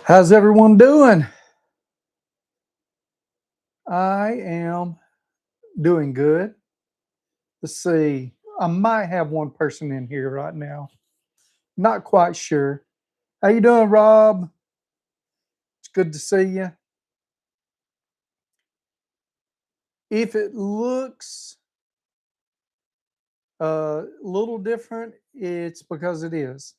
How's everyone doing? I am doing good. Let's see. I might have one person in here right now. Not quite sure. How you doing, Rob? It's good to see you. If it looks a little different, it's because it is.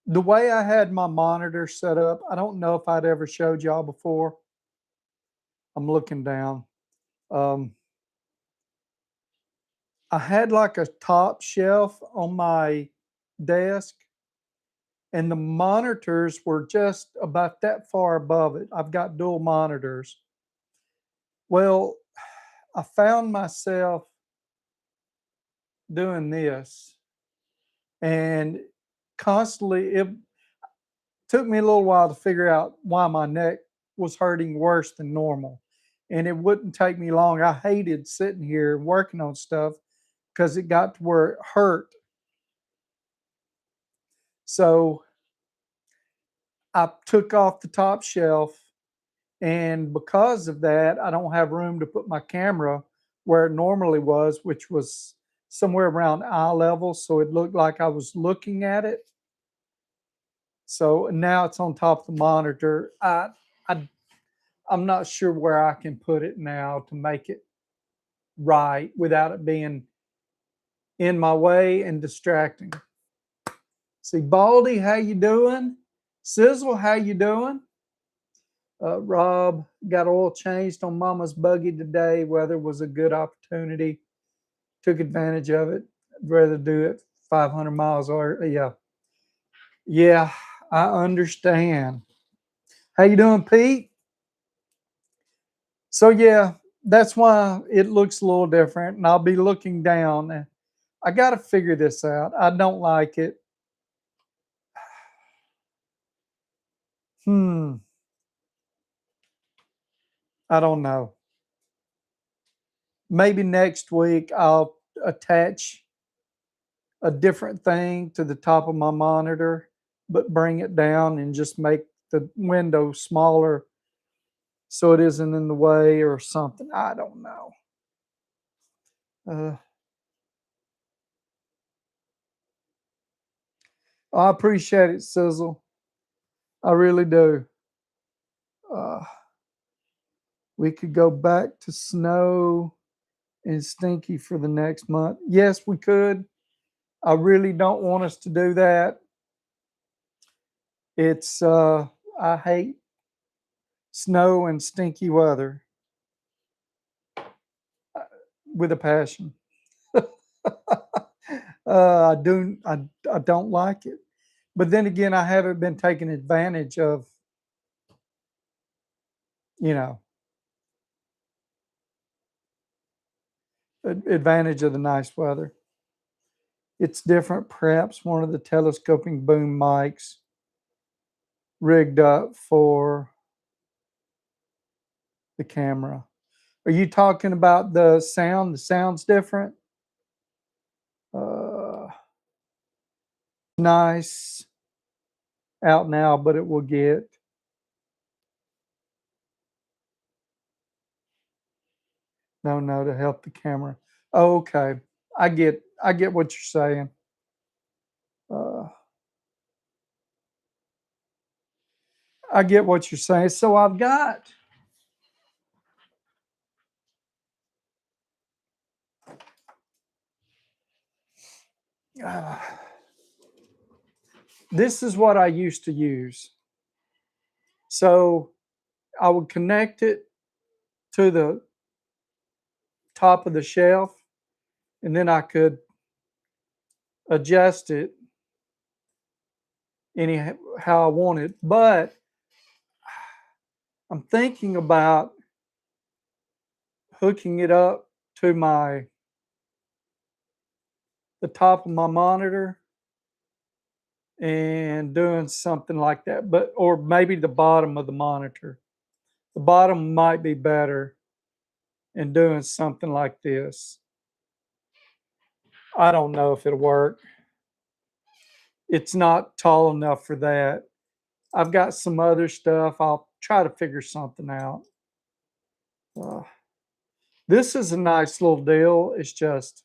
The way I had my monitor set up, I don't know if I'd ever showed y'all before. I'm looking down. Um, I had like a top shelf on my desk and the monitors were just about that far above it. I've got dual monitors. Well, I found myself doing this and constantly it took me a little while to figure out why my neck was hurting worse than normal. And it wouldn't take me long. I hated sitting here working on stuff because it got to where it hurt. So I took off the top shelf. And because of that, I don't have room to put my camera where it normally was, which was somewhere around eye level. So it looked like I was looking at it. So now it's on top of the monitor. I I'm not sure where I can put it now to make it right without it being in my way and distracting. See, Baldy, how you doing? Sizzle, how you doing? Rob got oil changed on Mama's buggy today. Weather was a good opportunity. Took advantage of it. I'd rather do it 500 miles or yeah, yeah. I understand. How you doing, Pete? So yeah, that's why it looks a little different, and I'll be looking down. I got to figure this out. I don't like it. Hmm. I don't know. Maybe next week I'll attach a different thing to the top of my monitor, but bring it down and just make the window smaller so it isn't in the way or something. I don't know. Uh, I appreciate it, Sizzle. I really do. Uh, we could go back to snow and stinky for the next month. Yes, we could. I really don't want us to do that. It's I hate snow and stinky weather with a passion. I don't like it. But then again, I haven't been taking advantage of, you know, advantage of the nice weather. It's different. Perhaps one of the telescoping boom mics rigged up for the camera. Are you talking about the sound? The sound's different. Uh, nice out now, but it will get. No, no, to help the camera. Oh, okay, I get what you're saying. Uh, I get what you're saying. So I've got. Uh, this is what I used to use. So I would connect it to the top of the shelf, and then I could adjust it any how I wanted. But I'm thinking about hooking it up to my the top of my monitor and doing something like that. But or maybe the bottom of the monitor. The bottom might be better in doing something like this. I don't know if it'll work. It's not tall enough for that. I've got some other stuff. I'll try to figure something out. Uh, this is a nice little deal. It's just,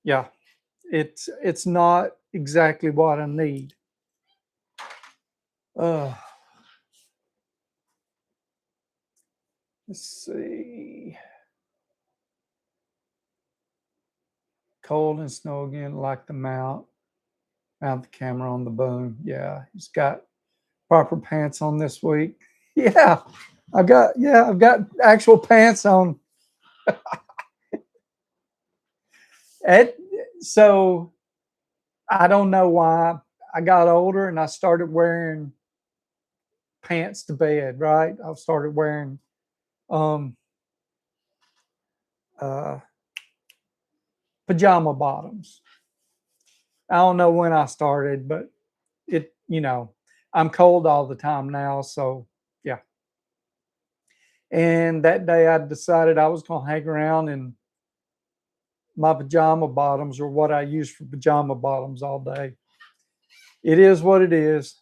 yeah, it's not exactly what I need. Uh, let's see. Cold and snow again, like the mount. Mount the camera on the boom. Yeah, he's got proper pants on this week. Yeah, I've got actual pants on. It, so I don't know why I got older and I started wearing pants to bed, right? I started wearing um uh pajama bottoms. I don't know when I started, but I'm cold all the time now, so yeah. And that day I decided I was going to hang around in my pajama bottoms or what I use for pajama bottoms all day. It is what it is.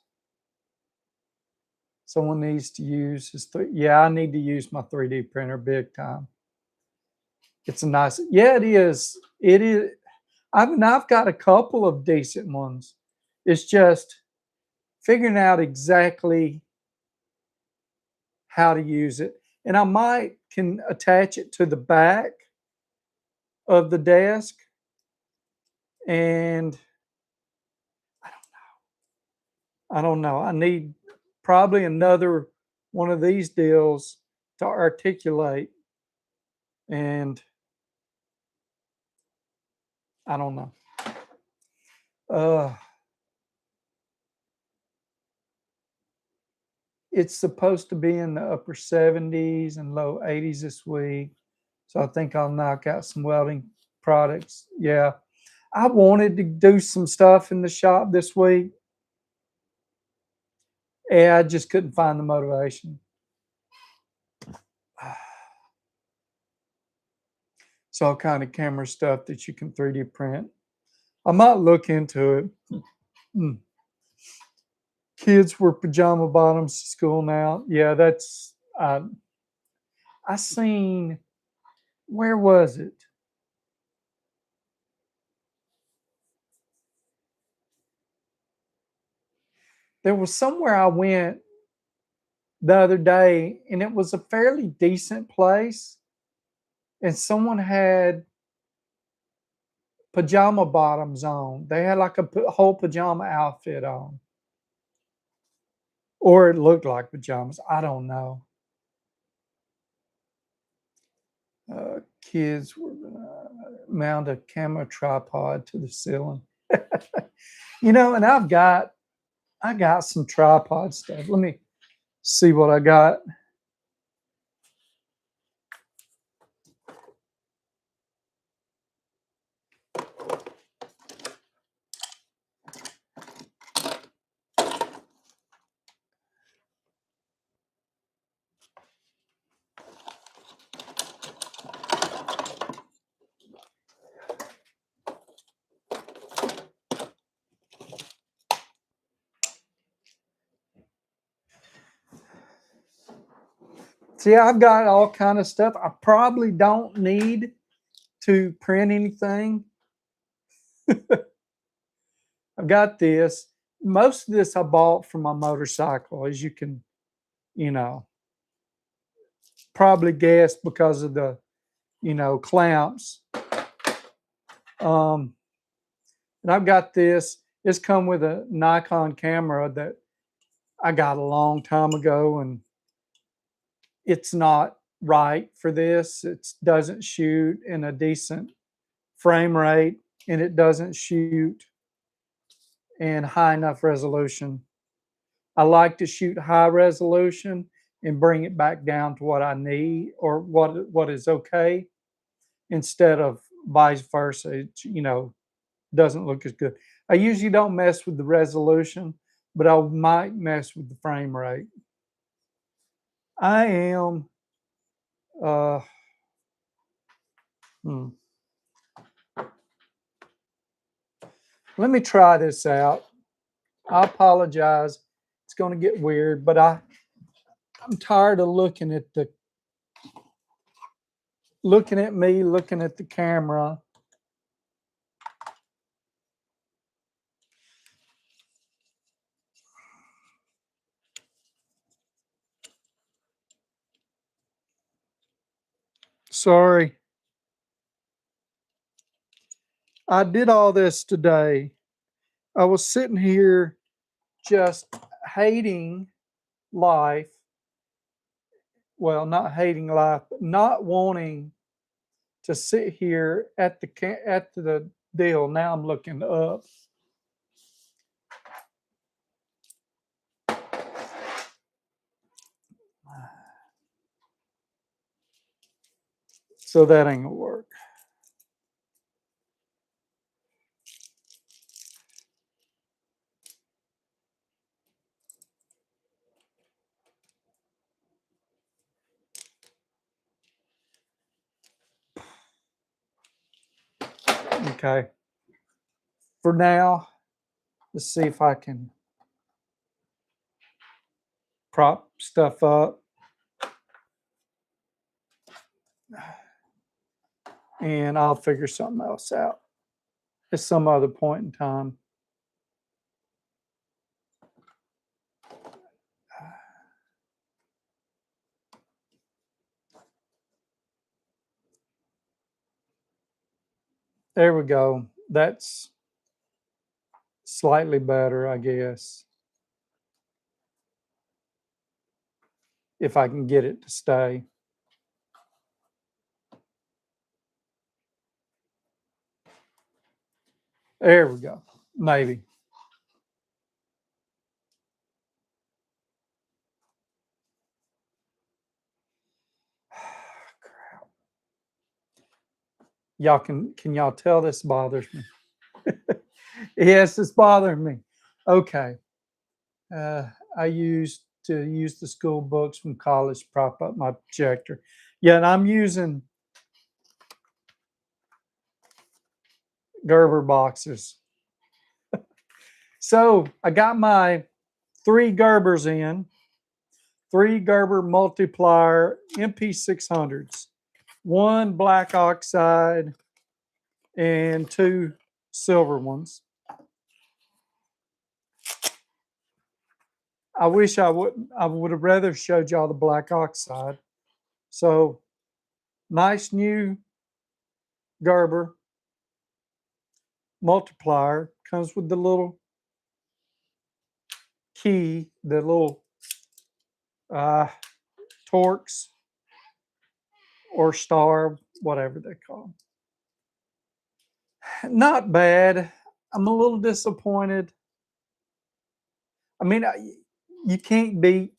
Someone needs to use yeah, I need to use my 3D printer big time. It's a nice, yeah, it is. It is. I mean, I've got a couple of decent ones. It's just figuring out exactly how to use it. And I might can attach it to the back of the desk. And I don't know. I need probably another one of these deals to articulate. And I don't know. Uh, it's supposed to be in the upper 70s and low 80s this week. So I think I'll knock out some welding products. Yeah. I wanted to do some stuff in the shop this week. And I just couldn't find the motivation. It's all kind of camera stuff that you can 3D print. I might look into it. Hmm. Kids wear pajama bottoms to school now. Yeah, that's I seen, where was it? There was somewhere I went the other day and it was a fairly decent place and someone had pajama bottoms on. They had like a whole pajama outfit on, or it looked like pajamas. I don't know. Kids were gonna mount a camera tripod to the ceiling. And I got some tripod stuff. Let me see what I got. See, I've got all kind of stuff. I probably don't need to print anything. I've got this. Most of this I bought for my motorcycle, as you can, you know, probably guess because of the, clamps. Um, and I've got this. It's come with a Nikon camera that I got a long time ago, and it's not right for this. It doesn't shoot in a decent frame rate, and it doesn't shoot in high enough resolution. I like to shoot high resolution and bring it back down to what I need or what is okay instead of vice versa. Doesn't look as good. I usually don't mess with the resolution, but I might mess with the frame rate. I am uh hmm, Let me try this out. I apologize. It's going to get weird, but I'm tired of looking at me, looking at the camera. Sorry. I did all this today. I was sitting here just hating life. Well, not hating life, but not wanting to sit here at the deal. Now I'm looking up. So that ain't gonna work. Okay. For now, let's see if I can prop stuff up. And I'll figure something else out at some other point in time. There we go. That's slightly better, I guess, if I can get it to stay. There we go. Maybe. Crap. Can y'all tell this bothers me? Yes, it's bothering me. Okay. I used to use the school books from college to prop up my projector. Yeah, and I'm using Gerber boxes. So I got my 3 Gerbers in, 3 Gerber multiplier MP600s, 1 black oxide and 2 silver ones. I wish I would have rather showed y'all the black oxide. So nice new Gerber multiplier, comes with the little key, the little Torx or star, whatever they call them. Not bad. I'm a little disappointed. I mean, you can't beat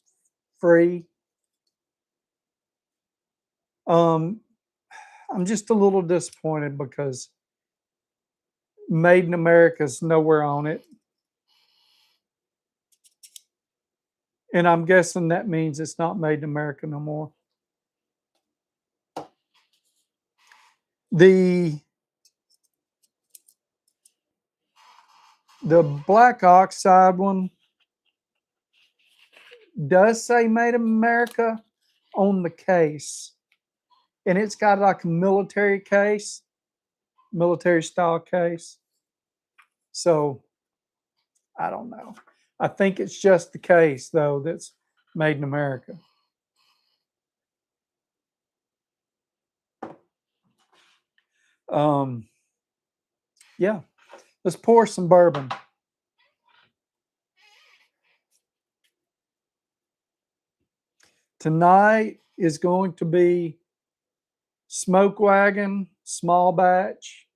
free. I'm just a little disappointed because Made in America's nowhere on it. And I'm guessing that means it's not made in America no more. The black oxide one does say made in America on the case. And it's got like a military style case. So I don't know. I think it's just the case though that's made in America. Yeah, let's pour some bourbon. Tonight is going to be Smoke Wagon, small batch.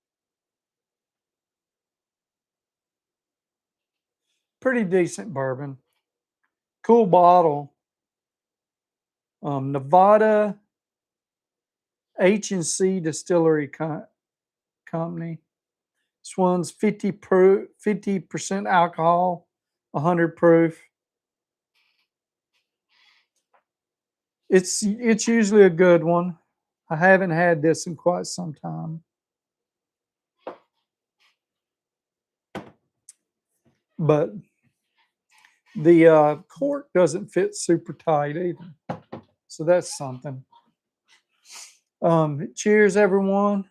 Pretty decent bourbon. Cool bottle. Nevada H&C Distillery Company. This one's 50% alcohol, 100 proof. It's usually a good one. I haven't had this in quite some time. but the cork doesn't fit super tight either. So that's something. Cheers, everyone.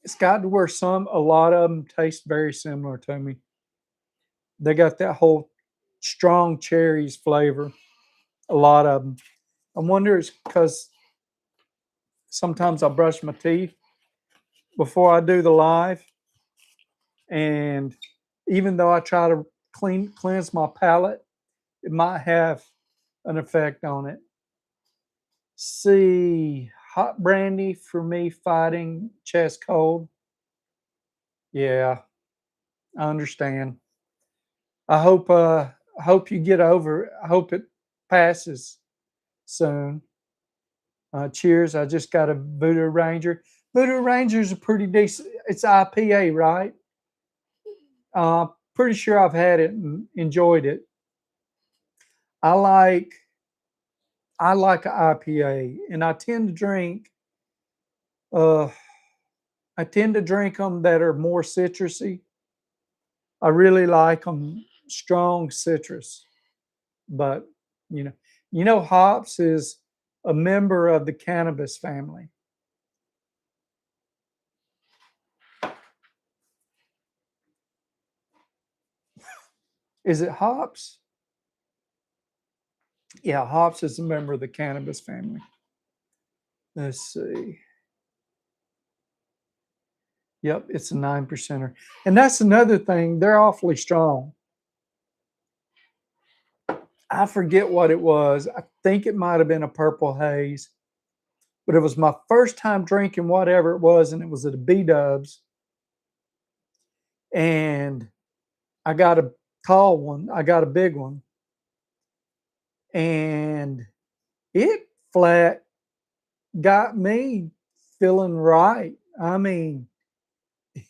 It's got to where a lot of them taste very similar to me. They got that whole strong cherries flavor. A lot of them. I wonder it's because sometimes I brush my teeth before I do the live, and even though I try to cleanse my palate, it might have an effect on it. See, hot brandy for me fighting chest cold. Yeah, I understand. I hope you get over it. I hope it passes soon. Cheers. I just got a Voodoo Ranger. Voodoo Ranger's a pretty decent. It's IPA, right? Pretty sure I've had it and enjoyed it. I like I like a IPA, and uh I tend to drink them that are more citrusy. I really like them strong citrus, but you know, hops is a member of the cannabis family. Is it hops? Yeah, hops is a member of the cannabis family. Let's see. Yep, it's a 9%er. And that's another thing, they're awfully strong. I forget what it was. I think it might have been a purple haze, but it was my first time drinking whatever it was, and it was at a B Dubs. And I got a tall one, I got a big one, and it flat got me feeling right. I mean,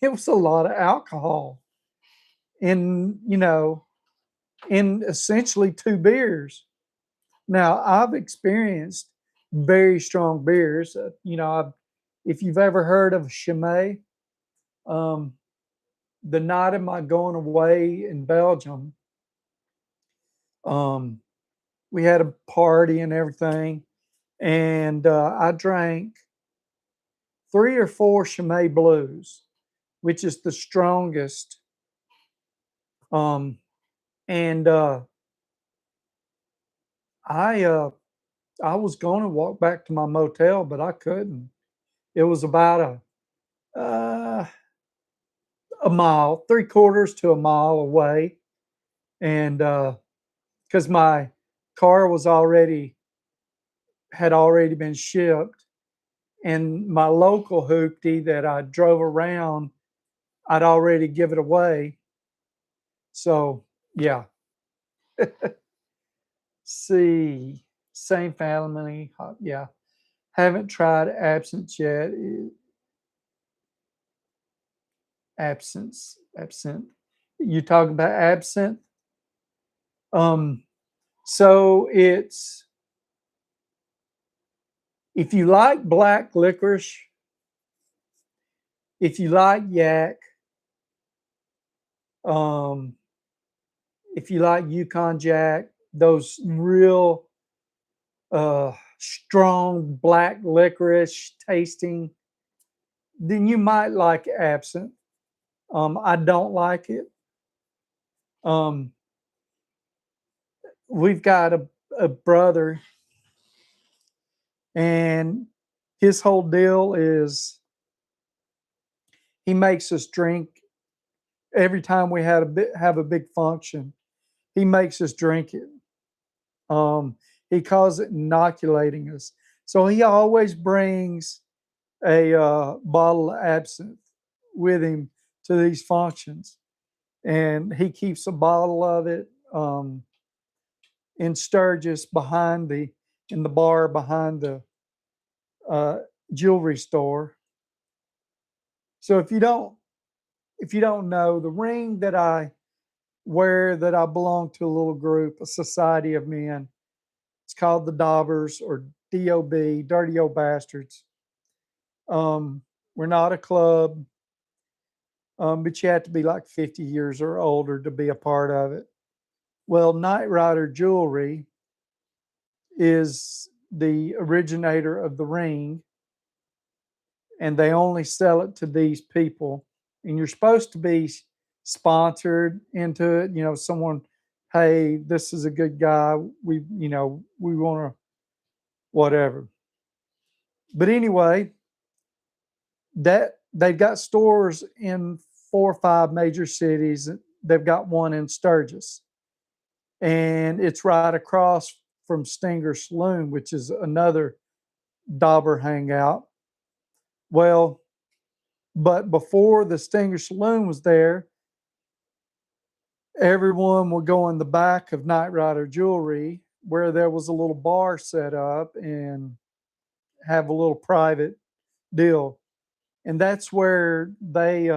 it was a lot of alcohol in, in essentially two beers. Now, I've experienced very strong beers. If you've ever heard of Chimay, um, the night of my going away in Belgium, um, we had a party and everything, and I drank three or four Chimay Blues, which is the strongest. Um, and I uh, I was going to walk back to my motel, but I couldn't. It was about a mile, 3/4 to a mile away, and because my car was already had already been shipped, and my local hoopty that I drove around, I'd already give it away. So yeah, see, same family, yeah. Haven't tried absinthe yet. Absinthe. You talk about absinthe. Um, so it's if you like black licorice, if you like yak, um, if you like Yukon Jack, those real strong black licorice tasting, then you might like absinthe. I don't like it. Um, we've got a brother, and his whole deal is he makes us drink every time we have a big function. He makes us drink it. Um, he calls it inoculating us. So he always brings a bottle of absinthe with him to these functions, and he keeps a bottle of it in Sturgis in the bar behind the uh, jewelry store. So if you don't know, the ring that I where that I belong to a little group, a society of men. It's called the Daubers or DOB, Dirty Old Bastards. We're not a club, but you have to be like 50 years or older to be a part of it. Well, Knight Rider Jewelry is the originator of the ring, and they only sell it to these people. And you're supposed to be sponsored into it. You know, someone, hey, this is a good guy. We want to whatever. But anyway, that they've got stores in 4 or 5 major cities. They've got one in Sturgis, and it's right across from Stinger Saloon, which is another Dauber hangout. Well, but before the Stinger Saloon was there, everyone would go in the back of Knight Rider Jewelry where there was a little bar set up and have a little private deal. And that's where they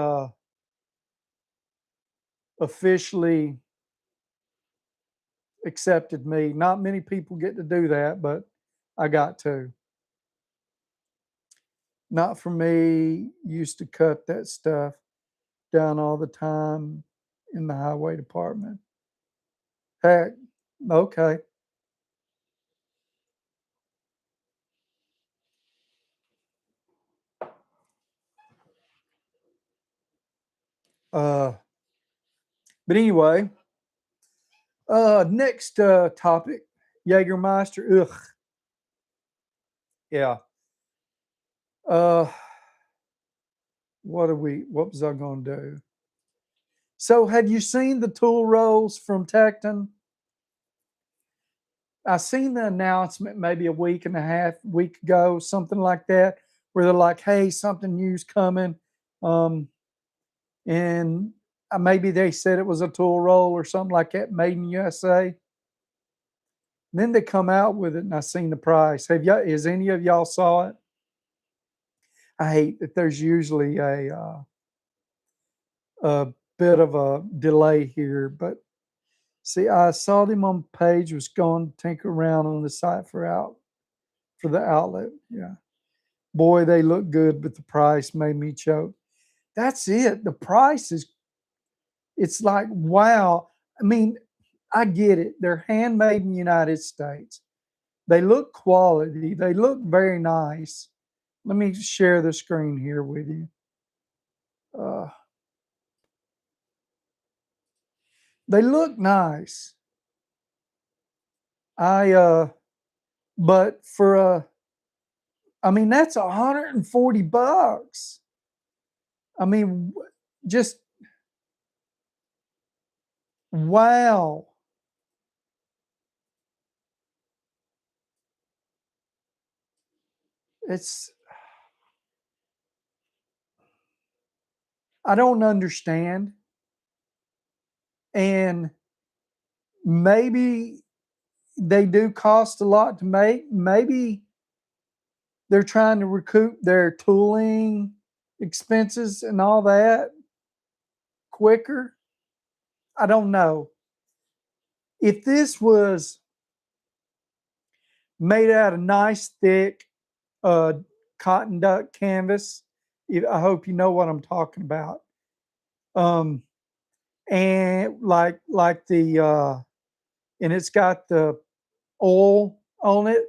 officially accepted me. Not many people get to do that, but I got to. Not for me. Used to cut that stuff down all the time in the highway department. Heck, okay. Uh, but anyway, next topic, Jägermeister. Ugh, yeah. Uh, what was I going to do? So, had you seen the tool rolls from Tecton? I seen the announcement maybe a week and a half, week ago, something like that, where they're like, "Hey, something new's coming," um, and maybe they said it was a tool roll or something like that, made in USA. Then they come out with it, and I seen the price. Have y'all? Is any of y'all saw it? I hate that there's usually a bit of a delay here, but see, I saw them on page, was going to tinker around on the site for the outlet. Yeah. Boy, they look good, but the price made me choke. That's it. The price is, it's like, wow. I mean, I get it. They're handmade in the United States. They look quality. They look very nice. Let me share the screen here with you. Uh, they look nice. I but for I mean that's $140. I mean, just wow. It's I don't understand. And maybe they do cost a lot to make. Maybe they're trying to recoup their tooling expenses and all that quicker. I don't know. If this was made out of nice, thick uh, cotton duck canvas, I hope you know what I'm talking about. Um, and like the and it's got the oil on it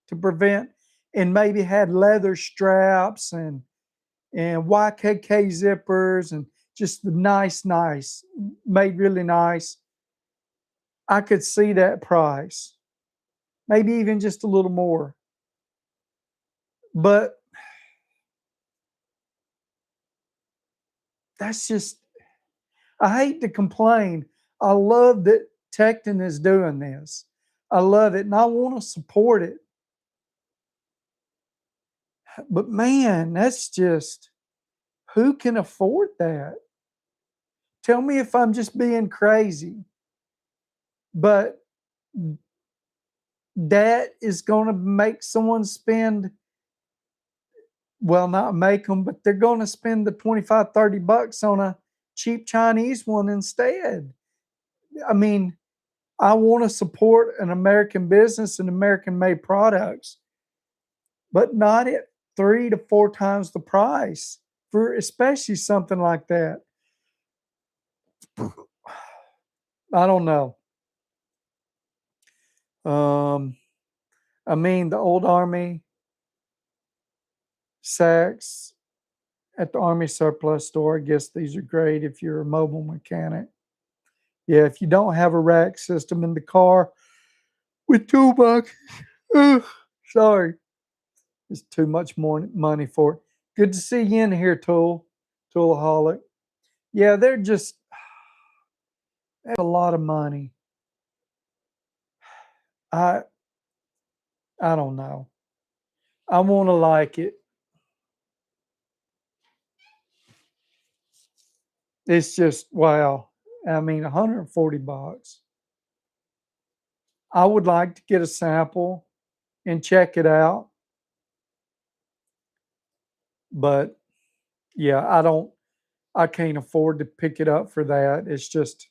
to prevent, and maybe had leather straps and YKK zippers and just the nice, made really nice. I could see that price, maybe even just a little more. But that's just, I hate to complain. I love that Tecton is doing this. I love it and I want to support it. But man, that's just, who can afford that? Tell me if I'm just being crazy. But that is going to make someone spend, well, not make them, but they're going to spend the 25, $30 on a cheap Chinese one instead. I mean, I want to support an American business and American made products, but not at 3 to 4 times the price for especially something like that. I don't know. Um, I mean, the old Army sacks at the Army surplus store. I guess these are great if you're a mobile mechanic. Yeah, if you don't have a rack system in the car with toolbox, ugh, sorry, it's too much more money for it. Good to see you in here, Toolaholic. Yeah, they're just a lot of money. I I don't know. I want to like it. It's just wow. I mean, $140. I would like to get a sample and check it out, but yeah, I can't afford to pick it up for that. It's just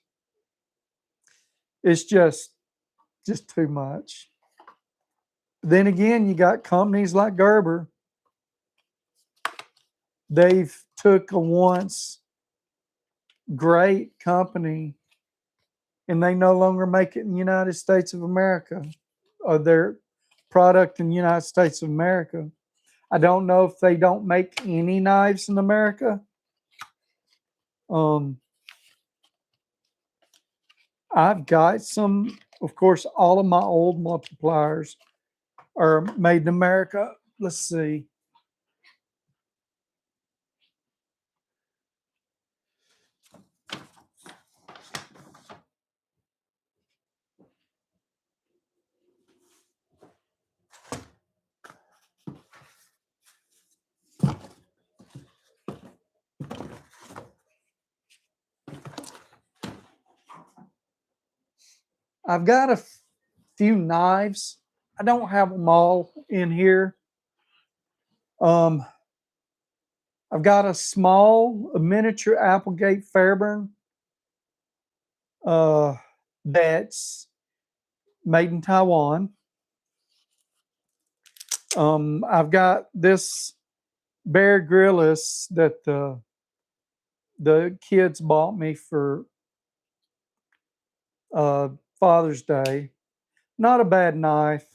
too much. Then again, you got companies like Gerber. They've took a once great company and they no longer make it in the United States of America or their product in the United States of America. I don't know if they don't make any knives in America. Um, I've got some, of course, all of my old multipliers are made in America. Let's see. I've got a few knives. I don't have them all in here. Um, I've got a miniature Applegate Fairburn uh, that's made in Taiwan. I've got this Bear Grylls that the kids bought me for uh, Father's Day. Not a bad knife.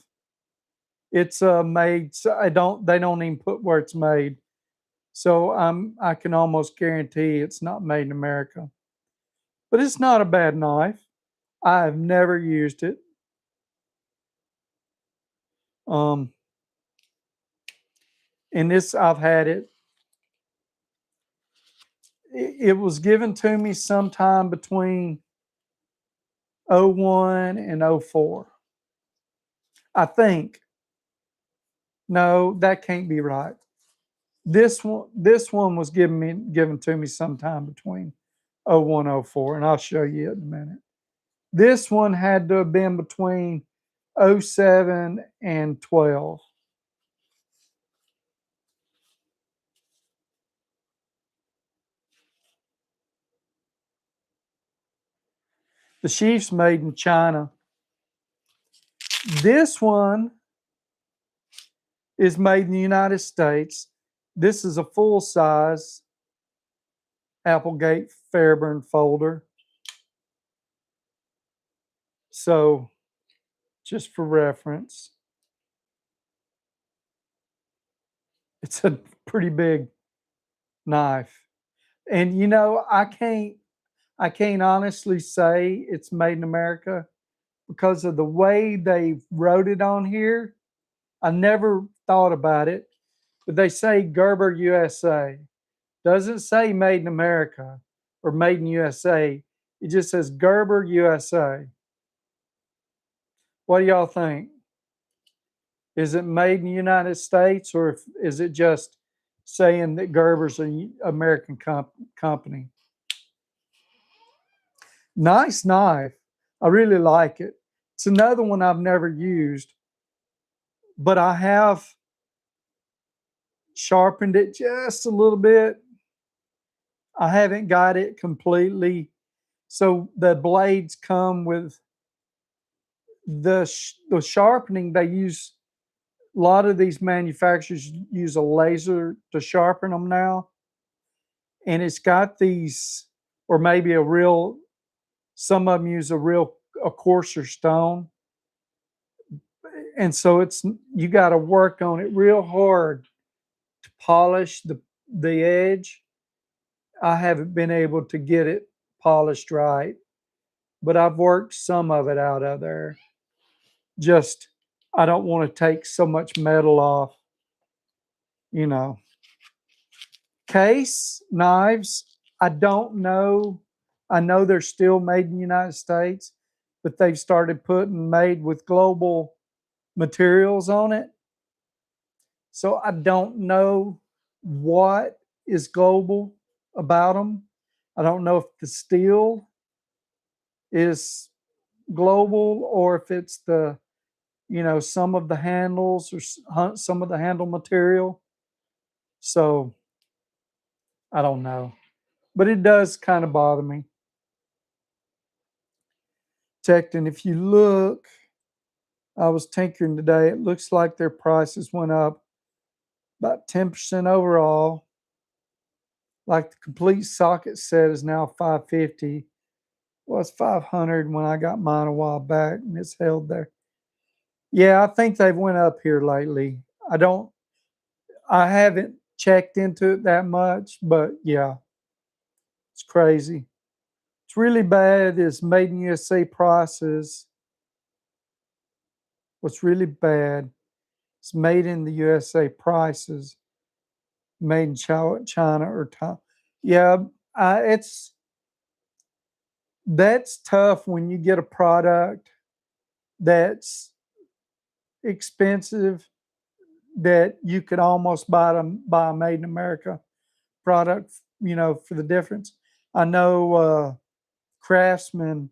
It's made. So they don't even put where it's made. So I can almost guarantee it's not made in America. But it's not a bad knife. I have never used it. Um, and this I've had it. It was given to me sometime between '01 and '04. I think. No, that can't be right. This one was given to me sometime between '01 '04, and I'll show you it in a minute. This one had to have been between '07 and '12. The sheath's made in China. This one is made in the United States. This is a full size Applegate Fairburn folder. So, just for reference, it's a pretty big knife. And I can't honestly say it's made in America because of the way they wrote it on here. I never thought about it, but they say Gerber USA. Doesn't say made in America or made in USA. It just says Gerber USA. What do y'all think? Is it made in the United States or is it just saying that Gerber's an American company? Nice knife. I really like it. It's another one I've never used, but I have sharpened it just a little bit. I haven't got it completely So the blades come with the sharpening. They use a lot of these manufacturers use a laser to sharpen them now, and it's got these, or maybe a real. Some of them use a coarser stone, and so it's you got to work on it real hard to polish the edge. I haven't been able to get it polished right, but I've worked some of it out of there. Just I don't want to take so much metal off, you know. Case knives, I don't know. I know they're still made in the United States, but they've started putting made with global materials on it. So I don't know what is global about them. I don't know if the steel is global or if it's some of the handles or some of the handle material. So I don't know, but it does kind of bother me. And if you look, I was tinkering today. It looks like their prices went up about 10% overall. Like the complete socket set is now $550. Well, it's 500 when I got mine a while back, and it's held there. Yeah, I think they've went up here lately. I haven't checked into it that much, but yeah, it's crazy. It's really bad is made in USA prices. What's really bad is made in the USA prices, made in China or Thailand. Yeah, it's that's tough when you get a product that's expensive that you could almost buy a made in America product, for the difference. I know Craftsman,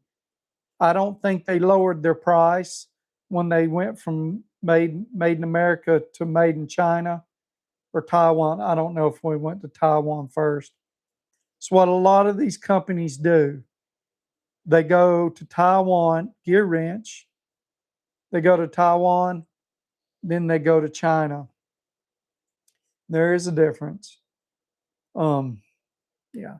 I don't think they lowered their price when they went from made in America to made in China or Taiwan. I don't know if we went to Taiwan first. It's what a lot of these companies do. They go to Taiwan, Gear Wrench, they go to Taiwan, then they go to China. There is a difference. Um, yeah.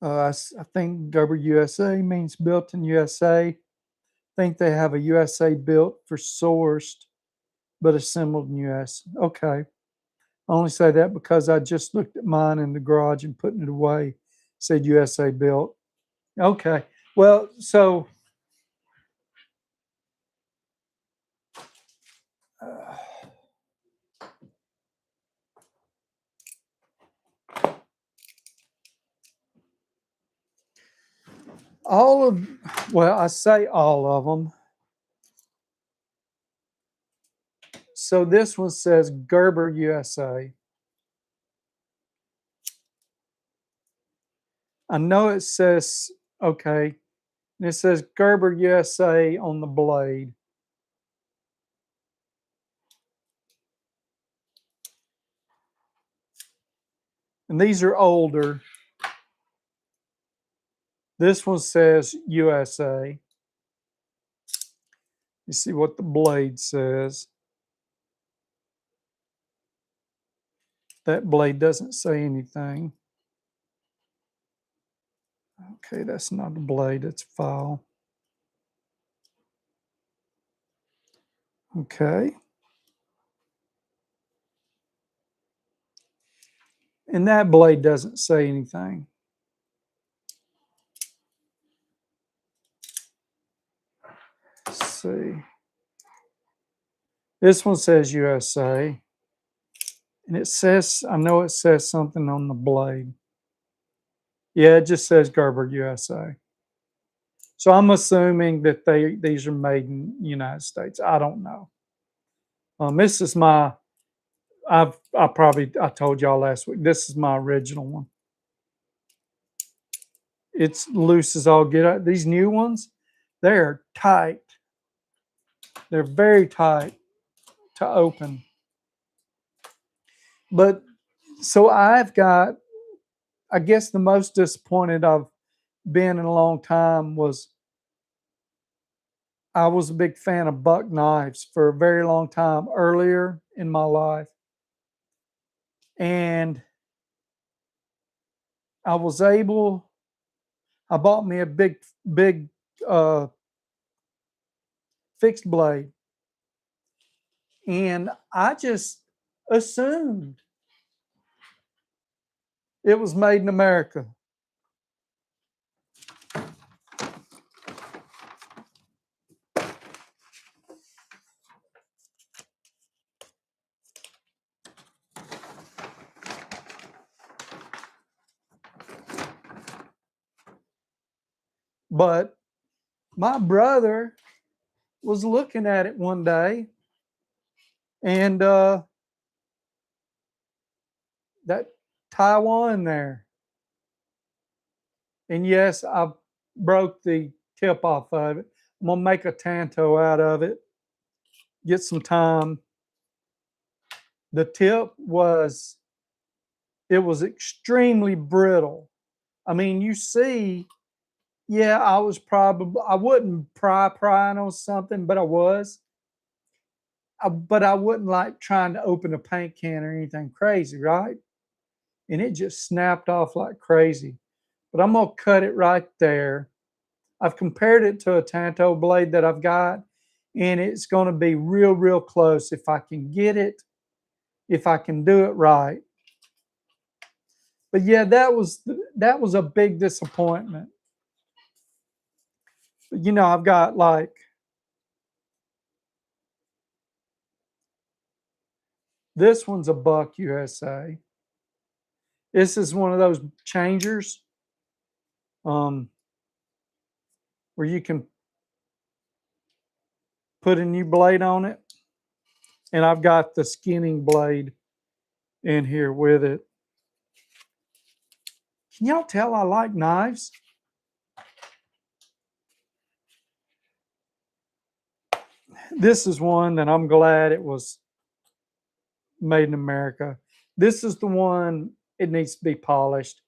I think Gerber USA means built in USA. I think they have a USA built for sourced, but assembled in US. Okay. I only say that because I just looked at mine in the garage and putting it away. Said USA built. Okay. Well, so uh, all of, well, I say all of them. So this one says Gerber USA. I know it says, okay, and it says Gerber USA on the blade. And these are older. This one says USA. You see what the blade says. That blade doesn't say anything. Okay, that's not a blade, it's a file. Okay. And that blade doesn't say anything. Let's see. This one says USA. And it says, I know it says something on the blade. Yeah, it just says Gerber USA. So I'm assuming that these are made in the United States. I don't know. This is my I told y'all last week. This is my original one. It's loose as all get out. These new ones, they're tight. They're very tight to open. But so I've got, I guess the most disappointed I've been in a long time was I was a big fan of buck knives for a very long time earlier in my life. And I was able, I bought me a big uh, fixed blade. And I just assumed it was made in America. But my brother was looking at it one day, and that Taiwan there. And yes, I broke the tip off of it. I'm gonna make a Tanto out of it, get some time. The tip was, it was extremely brittle. I mean, you see, yeah, I wouldn't prying on something, but I was. But I wouldn't like trying to open a paint can or anything crazy, right? And it just snapped off like crazy. But I'm gonna cut it right there. I've compared it to a Tanto blade that I've got, and it's gonna be real close if I can get it, if I can do it right. But yeah, that was a big disappointment. You know, I've got like, this one's a Buck USA. This is one of those changers um, where you can put a new blade on it. And I've got the skinning blade in here with it. Can y'all tell I like knives? This is one that I'm glad it was made in America. This is the one, it needs to be polished.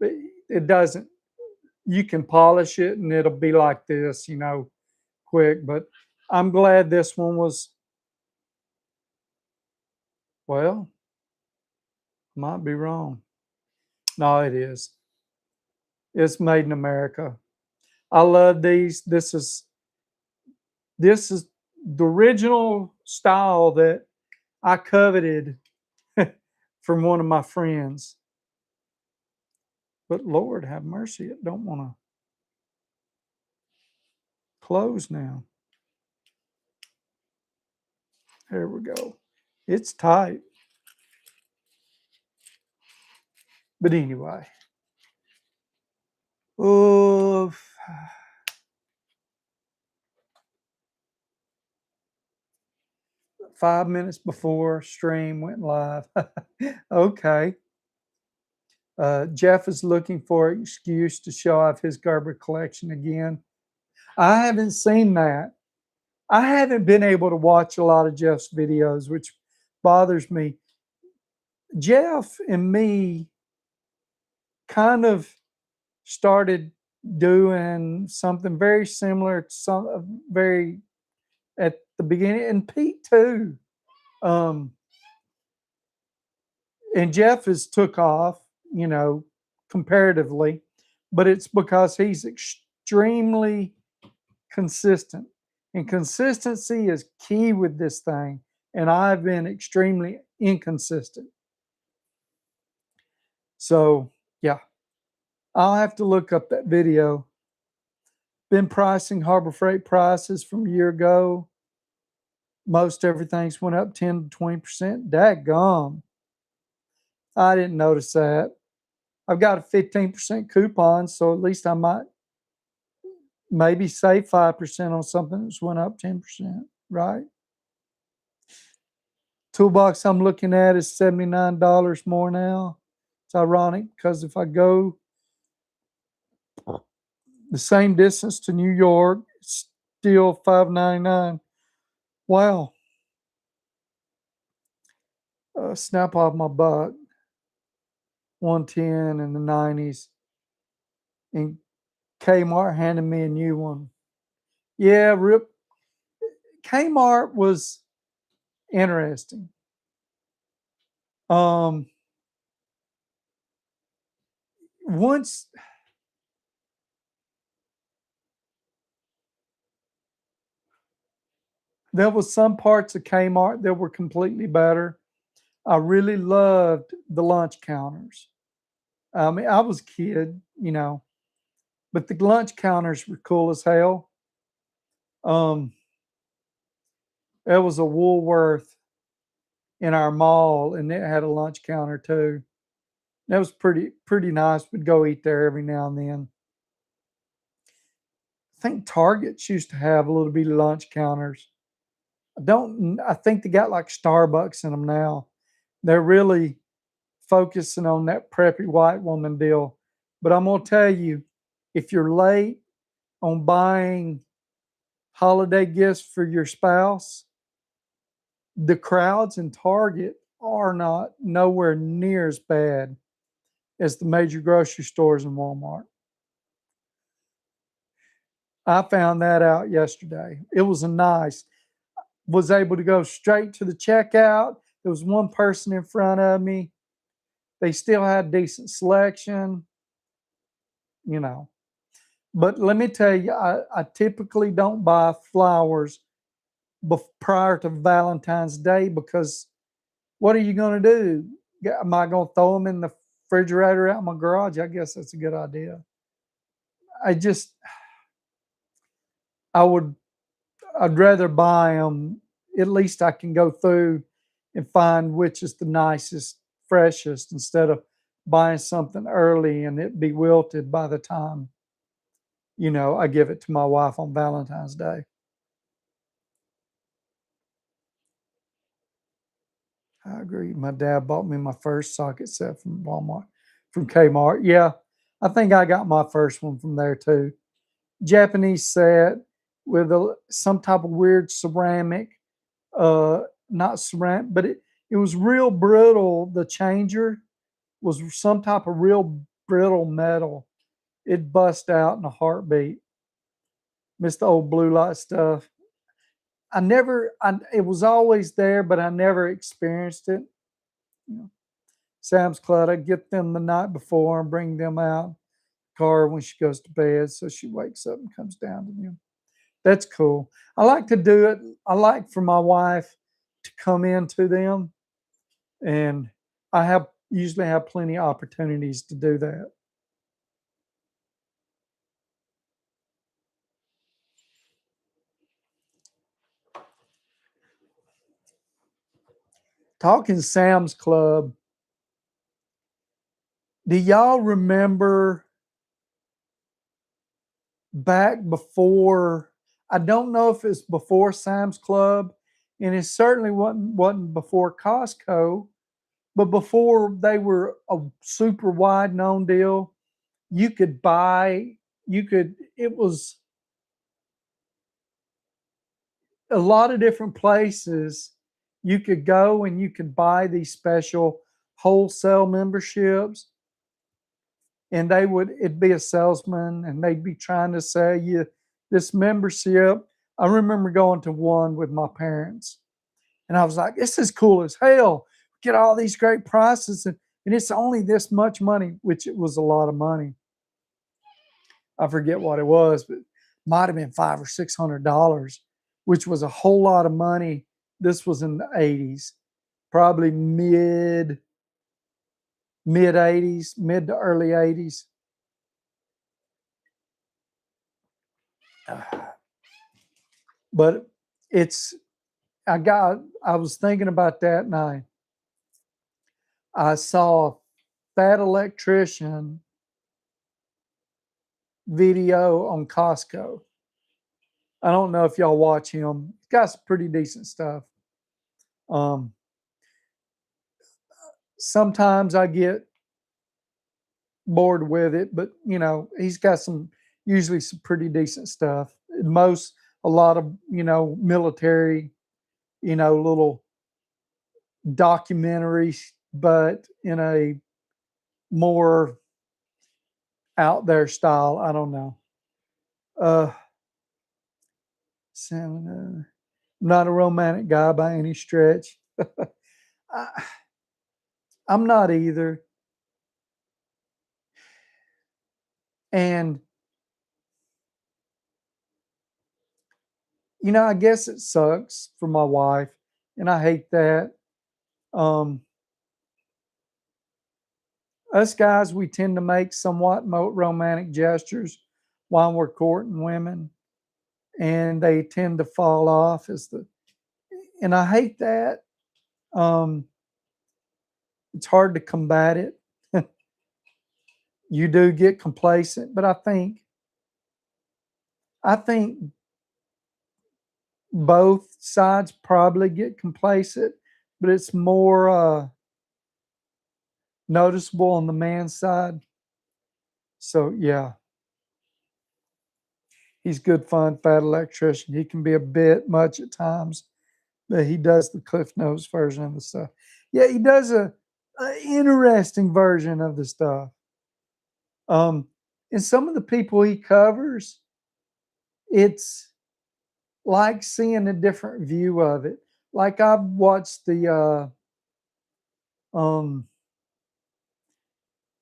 It doesn't, you can polish it and it'll be like this, you know, quick. But I'm glad this one was, well, might be wrong. No, it is. It's made in America. I love these. This is the original style that I coveted from one of my friends. But Lord have mercy, it don't want to close now. There we go. It's tight. But anyway. Oh, 5 minutes before stream went live. Okay. Jeff is looking for an excuse to show off his Gerber collection again. I haven't seen that. I haven't been able to watch a lot of Jeff's videos, which bothers me. Jeff and me kind of started doing something very similar to some very at the beginning, and Pete too. Um, and Jeff has took off, you know, comparatively, but it's because he's extremely consistent. And consistency is key with this thing. And I've been extremely inconsistent. So, yeah, I'll have to look up that video. Been pricing Harbor Freight prices from a year ago. Most everything's went up 10 to 20%. Daggum. I didn't notice that. I've got a 15% coupon, so at least I might maybe save 5% on something that's went up 10%, right? Toolbox I'm looking at is $79 more now. It's ironic because if I go the same distance to New York, it's still $5.99. Wow. Snap off my butt, 110 in the 90s, and Kmart handed me a new one. Yeah, rip. Kmart was interesting. Um, once there was some parts of Kmart that were completely better. I really loved the lunch counters. I mean, I was a kid, but the lunch counters were cool as hell. Um, there was a Woolworth in our mall, and it had a lunch counter too. That was pretty nice. We'd go eat there every now and then. I think Targets used to have a little bit of lunch counters. I think they got like Starbucks in them now. They're really focusing on that preppy white woman deal. But I'm gonna tell you, if you're late on buying holiday gifts for your spouse, the crowds in Target are not nowhere near as bad as the major grocery stores and Walmart. I found that out yesterday. It was a nice, was able to go straight to the checkout. There was one person in front of me. They still had decent selection, you know. But let me tell you, I typically don't buy flowers prior to Valentine's Day because what are you going to do? Am I going to throw them in the refrigerator out in my garage? I guess that's a good idea. I just, I would, I'd rather buy them. At least I can go through and find which is the nicest, freshest instead of buying something early and it be wilted by the time, I give it to my wife on Valentine's Day. I agree. My dad bought me my first socket set from Walmart, from Kmart. Yeah, I think I got my first one from there too. Japanese set with some type of weird ceramic, not ceramic, but it was real brittle. The changer was some type of real brittle metal. It bust out in a heartbeat. Missed the old blue light stuff. It was always there, but I never experienced it. You know, Sam's Club, I get them the night before and bring them out car when she goes to bed, so she wakes up and comes down to them. That's cool. I like to do it. I like for my wife to come into them, and I have usually have plenty of opportunities to do that. Talking Sam's Club, do y'all remember back before? I don't know if it's before Sam's Club, and it certainly wasn't before Costco, but before they were a super wide known deal. You could buy, it was a lot of different places you could go and you could buy these special wholesale memberships, and it'd be a salesman and they'd be trying to sell you this membership. I remember going to one with my parents and I was like, this is cool as hell. Get all these great prices, and it's only this much money, which it was a lot of money. I forget what it was, but might have been $500 or $600, which was a whole lot of money. This was in the 80s, probably mid 80s, mid to early 80s. But it's I was thinking about that, and I saw a Fat Electrician video on Costco. I don't know if y'all watch him. He's got some pretty decent stuff. Um, Sometimes I get bored with it, but he's got usually some pretty decent stuff. A lot of military. little documentaries, but in a more out there style. I don't know. Uh, not a romantic guy by any stretch. I, I'm not either. And, I guess it sucks for my wife, and I hate that. Um, us guys, we tend to make somewhat romantic gestures while we're courting women, and they tend to fall off and I hate that. Um, it's hard to combat it. You do get complacent, but I think both sides probably get complacent, but it's more noticeable on the man's side. So yeah, he's good fun, fat electrician. He can be a bit much at times, but he does the Cliff Notes version of the stuff. Yeah, he does a interesting version of the stuff. Um, and some of the people he covers, it's like seeing a different view of it. Like I've watched um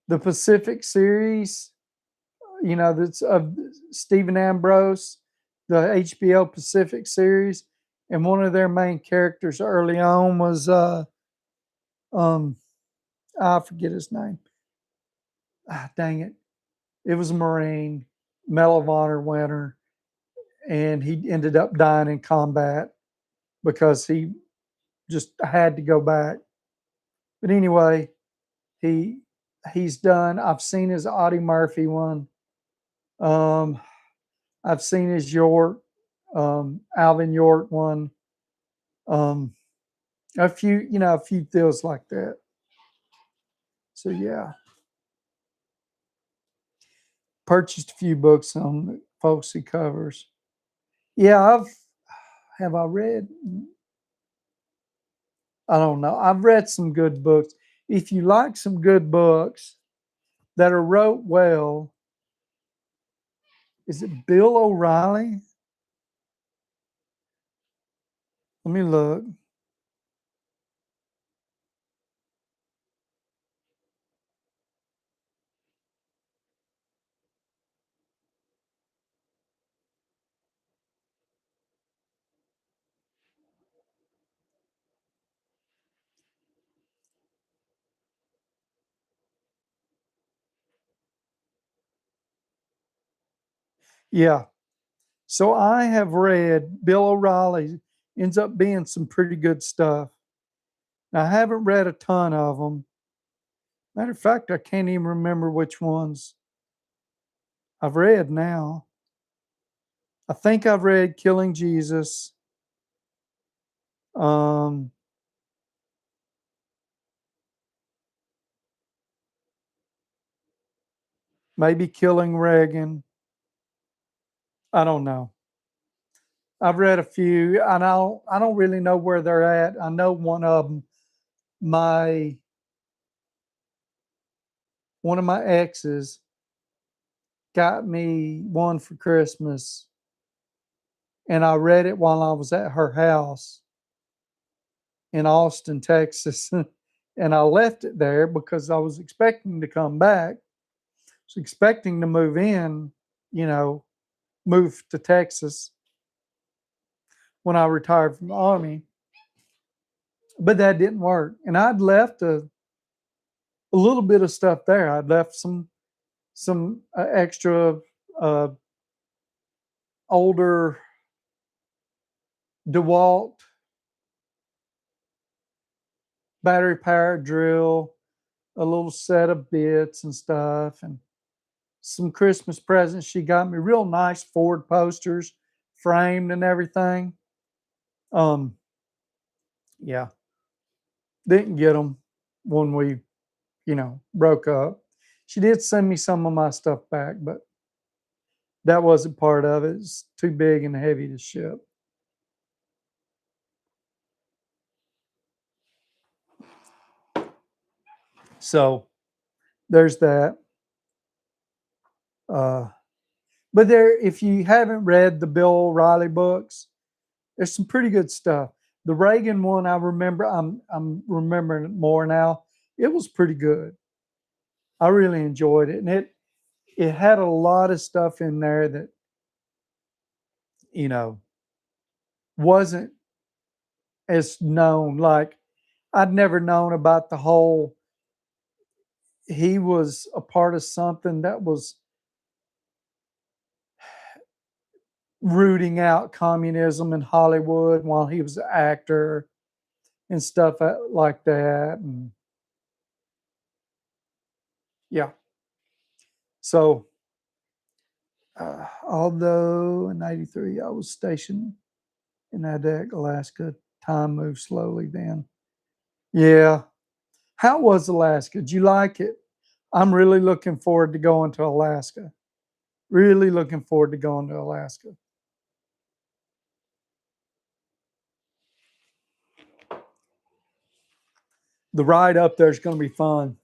the Pacific series, that's of Stephen Ambrose, the HBO Pacific series, and one of their main characters early on was um I forget his name. Dang it. It was a Marine, Medal of Honor winner, and he ended up dying in combat because he just had to go back. But anyway, he he's done. I've seen his Audie Murphy one. Um, I've seen his York, Alvin York one. Um, a few deals like that. So yeah, purchased a few books on the folks he covers. Yeah, have I read? I don't know. I've read some good books. If you like some good books that are wrote well, is it Bill O'Reilly? Let me look. Yeah. So I have read Bill O'Reilly, ends up being some pretty good stuff. Now, I haven't read a ton of them. Matter of fact, I can't even remember which ones I've read now. I think I've read Killing Jesus, um, maybe Killing Reagan. I don't know. I've read a few. I don't really know where they're at. I know one of them. My one of my exes got me one for Christmas, and I read it while I was at her house in Austin, Texas. And I left it there because I was expecting to come back. I was expecting to move in, you know, move to Texas when I retired from the Army. But that didn't work. And I'd left a little bit of stuff there. I'd left some extra uh, older DeWalt battery powered drill, a little set of bits and stuff, and some Christmas presents she got me. Real nice Ford posters, framed and everything. Um, yeah, didn't get them when we, broke up. She did send me some of my stuff back, but that wasn't part of it. It's too big and heavy to ship. So there's that. Uh, but there, if you haven't read the Bill O'Reilly books, there's some pretty good stuff. The Reagan one, I remember. I'm remembering it more now. It was pretty good. I really enjoyed it, and it had a lot of stuff in there that you know wasn't as known. Like I'd never known about the whole. He was a part of something that was rooting out communism in Hollywood while he was an actor and stuff like that. And yeah, so although in '93 I was stationed in Adak, Alaska, time moved slowly then. Yeah. How was Alaska? Did you like it? I'm really looking forward to going to Alaska. Really looking forward to going to Alaska. The ride up there is going to be fun.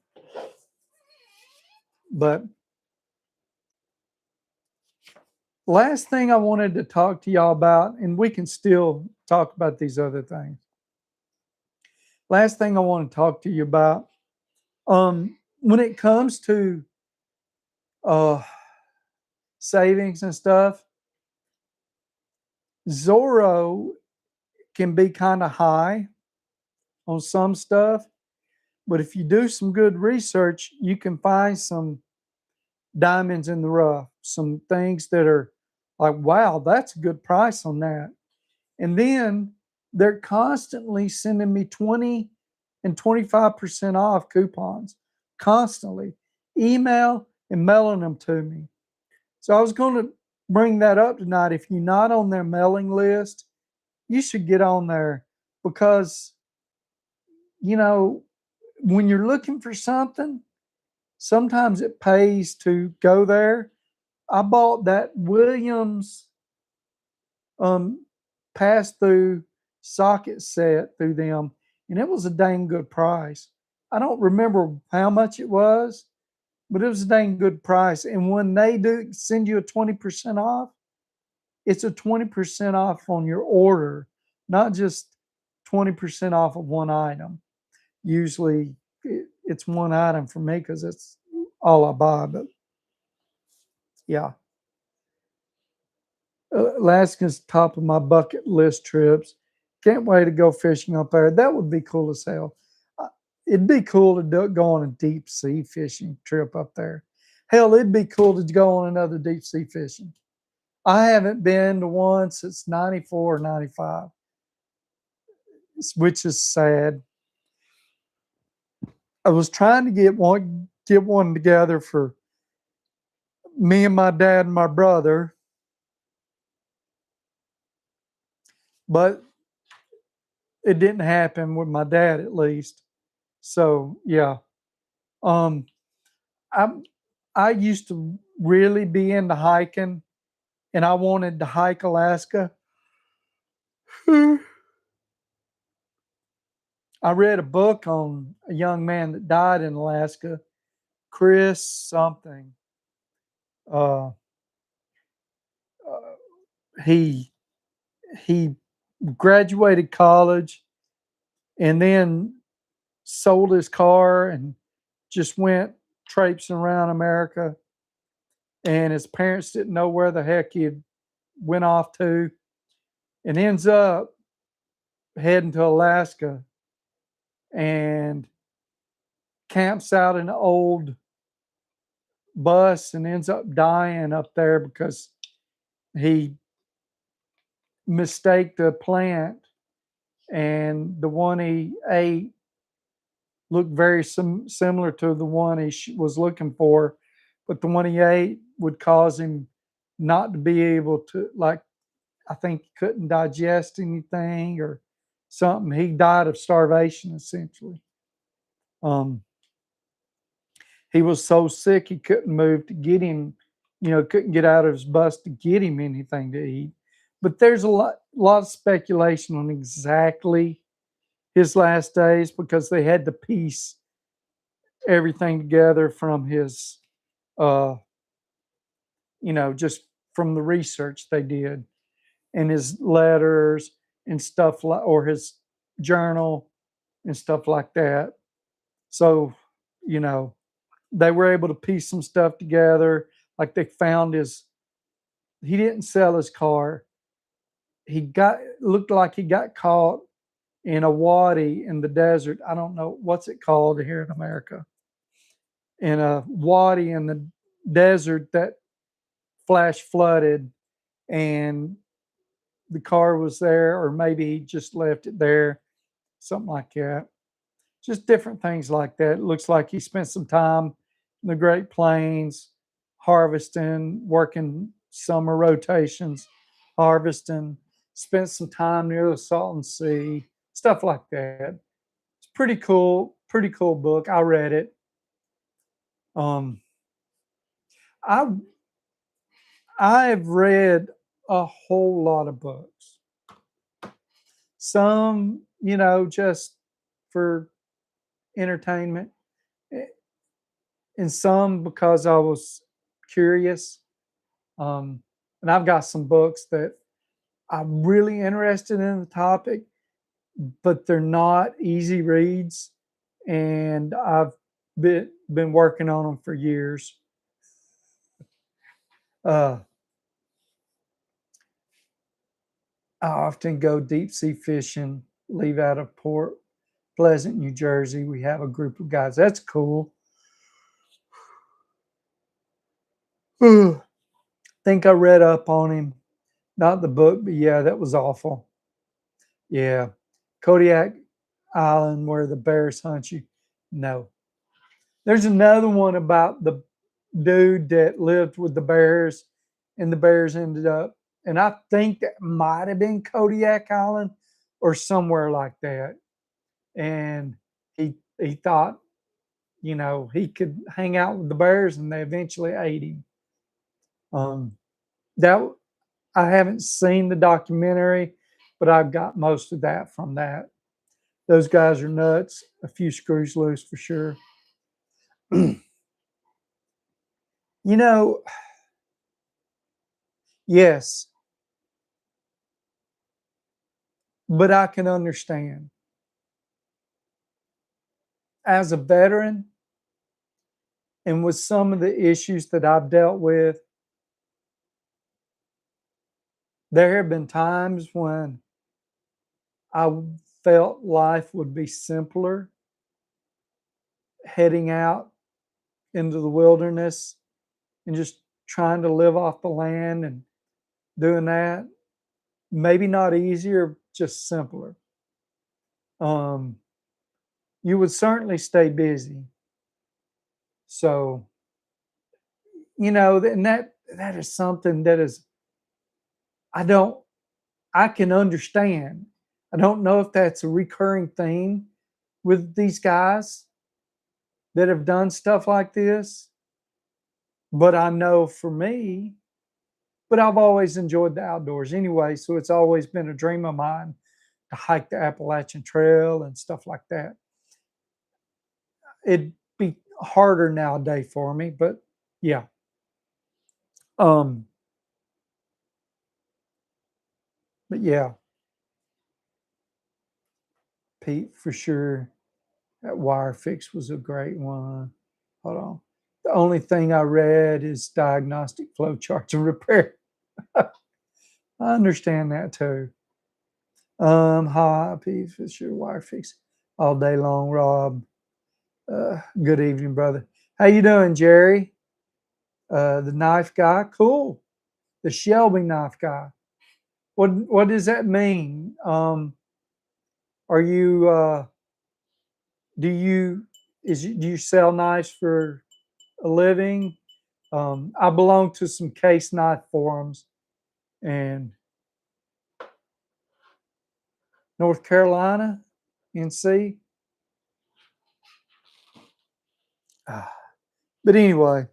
But last thing I wanted to talk to y'all about, and we can still talk about these other things. Last thing I want to talk to you about, when it comes to uh, savings and stuff, Zorro can be kind of high on some stuff, but if you do some good research, you can find some diamonds in the rough, some things that are like, wow, that's a good price on that. And then they're constantly sending me 20 and 25% off coupons, constantly, email and mailing them to me. So I was going to bring that up tonight. If you're not on their mailing list, you should get on there because, you know, when you're looking for something, sometimes it pays to go there. I bought that Williams um, pass through socket set through them, and it was a dang good price. I don't remember how much it was, but it was a dang good price. And when they do send you a 20% off, it's a 20% off on your order, not just 20% off of one item. Usually it's one item for me because it's all I buy. But yeah, Alaska's top of my bucket list trips. Can't wait to go fishing up there. That would be cool as hell. It'd be cool to go on a deep sea fishing trip up there. Hell, it'd be cool to go on another deep sea fishing. I haven't been to one since '94 or '95, which is sad. I was trying to get one together for me and my dad and my brother, but it didn't happen with my dad at least. So yeah, um, I I used to really be into hiking, and I wanted to hike Alaska. I read a book on a young man that died in Alaska, Chris something. Uh, he he graduated college and then sold his car and just went traipsing around America. And his parents didn't know where the heck he had went off to, and ends up heading to Alaska and camps out in an old bus and ends up dying up there because he mistaked the plant, and the one he ate looked very similar to the one he was looking for, but the one he ate would cause him not to be able to, like, I think he couldn't digest anything or something. He died of starvation essentially. Um, he was so sick he couldn't move to get him, couldn't get out of his bus to get him anything to eat. But there's a lot of speculation on exactly his last days because they had to piece everything together from his, uh, just from the research they did and his letters and stuff like, or his journal and stuff like that. So, you know, they were able to piece some stuff together. Like they found he didn't sell his car. Looked like he got caught in a wadi in the desert. I don't know what's it called here in America. In a wadi in the desert that flash flooded, and the car was there, or maybe he just left it there, something like that. Just different things like that. It looks like he spent some time in the Great Plains harvesting, working summer rotations, harvesting, spent some time near the Salton Sea, stuff like that. It's pretty cool book. I read it. Um, I I've read a whole lot of books. Some, just for entertainment, eh, and some because I was curious. And I've got some books that I'm really interested in the topic, but they're not easy reads, and I've been working on them for years. Uh, I often go deep sea fishing, leave out of Port Pleasant, New Jersey. We have a group of guys. That's cool. Think I read up on him. Not the book, but yeah, that was awful. Yeah. Kodiak Island where the bears hunt you. No. There's another one about the dude that lived with the bears and the bears ended up, and I think that might have been Kodiak Island or somewhere like that. And he thought, he could hang out with the bears and they eventually ate him. Um, that I haven't seen the documentary, but I've got most of that from that. Those guys are nuts. A few screws loose for sure. You know, yes, but I can understand. As a veteran and with some of the issues that I've dealt with, there have been times when I felt life would be simpler heading out into the wilderness and just trying to live off the land and doing that. Maybe not easier, just simpler. Um, you would certainly stay busy. So, and that is something that is I don't I can understand. I don't know if that's a recurring theme with these guys that have done stuff like this, but I know for me, but I've always enjoyed the outdoors anyway, so it's always been a dream of mine to hike the Appalachian Trail and stuff like that. It'd be harder nowadays for me, but yeah. Um, but yeah, Pete for sure. That wire fix was a great one. Hold on. The only thing I read is diagnostic flow charts and repair. I understand that too. Hi, Pete Fisher, wire fix all day long, Rob. Good evening, brother. How you doing, Jerry? The knife guy, cool. The Shelby knife guy. What does that mean? Are you do you do you sell knives for a living? I belong to some case knife forums and North Carolina, NC. Ah, but anyway,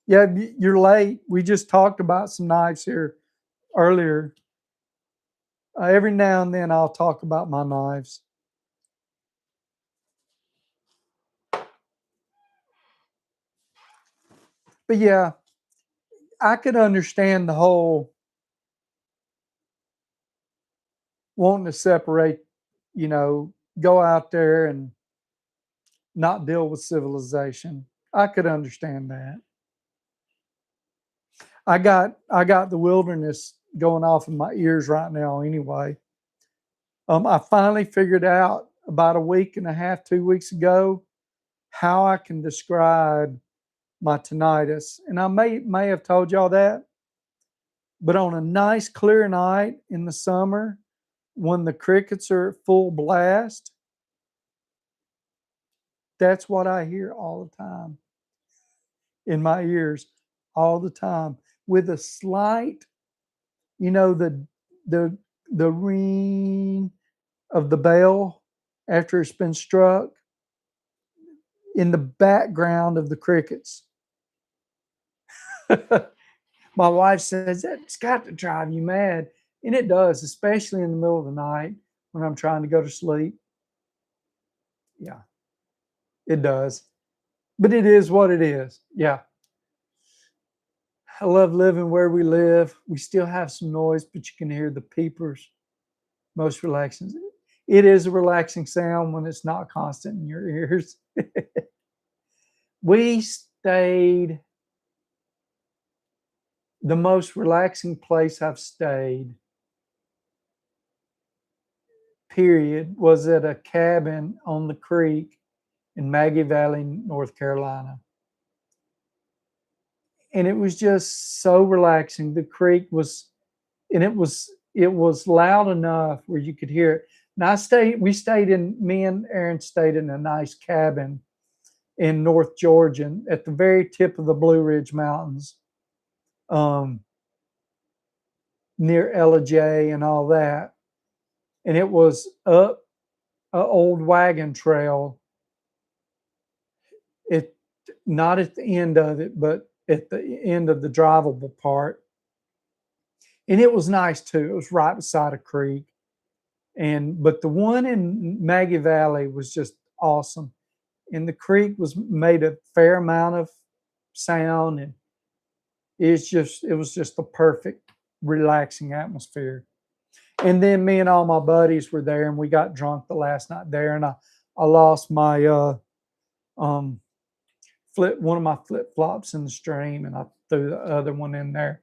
yeah, you're late. We just talked about some knives here earlier. Every now and then I'll talk about my knives. But yeah, I could understand the whole wanting to separate, go out there and not deal with civilization. I could understand that. I got the wilderness going off in my ears right now anyway. I finally figured out about a week and a half, 2 weeks ago, how I can describe my tinnitus. And I may have told y'all that, but on a nice clear night in the summer, when the crickets are at full blast, that's what I hear all the time in my ears, all the time, with a slight, you know, the the ring of the bell after it's been struck in the background of the crickets. My wife says that's got to drive you mad. And it does, especially in the middle of the night when I'm trying to go to sleep. Yeah, it does. But it is what it is. Yeah. I love living where we live. We still have some noise, but you can hear the peepers. Most relaxing. It is a relaxing sound when it's not constant in your ears. We stayed, the most relaxing place I've stayed, period, was at a cabin on the creek in Maggie Valley, North Carolina. And it was just so relaxing. The creek was, and it was loud enough where you could hear it. And me and Aaron stayed in a nice cabin in North Georgia at the very tip of the Blue Ridge Mountains, um, near Ellijay and all that. And it was up an old wagon trail. It not at the end of it, but at the end of the drivable part. And it was nice too. It was right beside a creek. And but the one in Maggie Valley was just awesome. And the creek was made a fair amount of sound, and it was just the perfect relaxing atmosphere. And then me and all my buddies were there, and we got drunk the last night there, and I lost my um one of my flip flops in the stream, and I threw the other one in there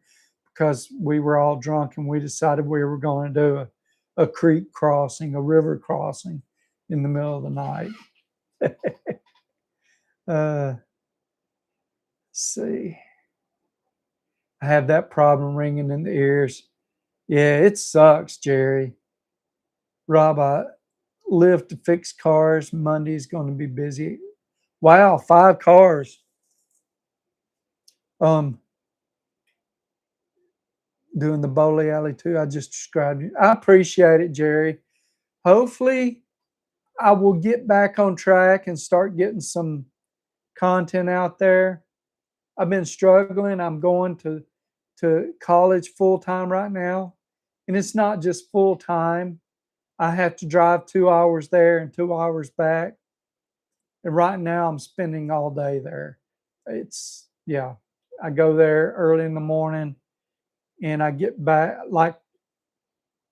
because we were all drunk, and we decided we were going to do a creek crossing, a river crossing in the middle of the night. uh, see, I have that problem ringing in the ears. Yeah, it sucks, Jerry. Rob, I live to fix cars. Monday's going to be busy. Wow, 5 cars. Um, doing the bowling alley too. I just described it. I appreciate it, Jerry. Hopefully, I will get back on track and start getting some content out there. I've been struggling. I'm going to college full time right now, and it's not just full time. I have to drive 2 hours there and 2 hours back. And right now, I'm spending all day there. It's yeah. I go there early in the morning, and I get back like